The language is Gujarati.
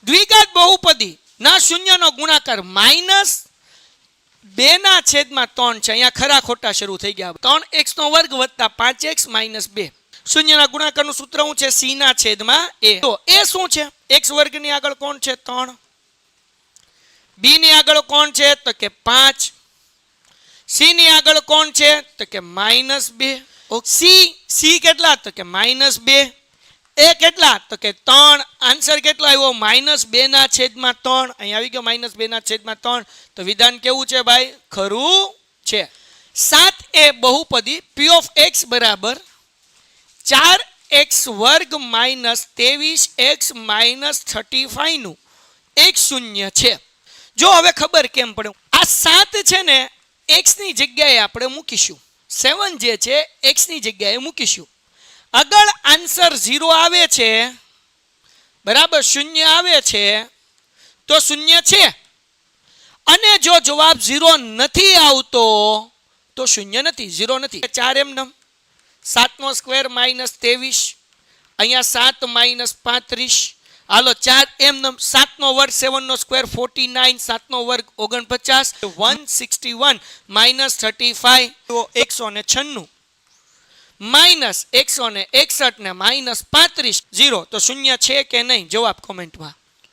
દ્વિઘાત બહુપદી ના શૂન્યનો ગુણાકાર -2/3 છે. અહીંયા ખરા ખોટા શરૂ થઈ ગયા. 3x² વત્તા 5x - 2. શૂન્યના ગુણાકારનું સૂત્ર શું છે? c/a. તો એ શું છે? x² ની આગળ કોણ છે? 3. b ની આગળ કોણ છે? તો કે 5. c ની આગળ કોણ છે? તો કે -2. c કેટલા? તો કે -2. એ કેટલા? તો કે 3. આન્સર કેટલો આવ્યો? -2/3. અહીં આવી ગયો -2/3. તો વિધાન કેવું છે ભાઈ? ખરું છે. 7a બહુપદી p of x બરાબર 4x² - 23x - 35 નું એક શૂન્ય છે. જો હવે ખબર કેમ પડે? આ 7 છે ને x ની જગ્યાએ આપણે મૂકીશું. 7 જે છે x ની જગ્યાએ મૂકીશું. આગળ આન્સર 0 આવે છે, બરાબર, શૂન્ય આવે છે તો શૂન્ય છે. અને જો જવાબ 0 નથી આવતો તો શૂન્ય નથી, 0 નથી. 4 એમનેમ 7 સ્ક્વેર -23. અહીંયા 7 - 35. હાલો 4 એમનેમ 7 વર્ગ 7 સ્ક્વેર 49. 7 વર્ગ 49. 161 -35 તો 196 -161 ને -35 0. તો શૂન્ય છે કે નહીં? જવાબ કોમેન્ટમાં.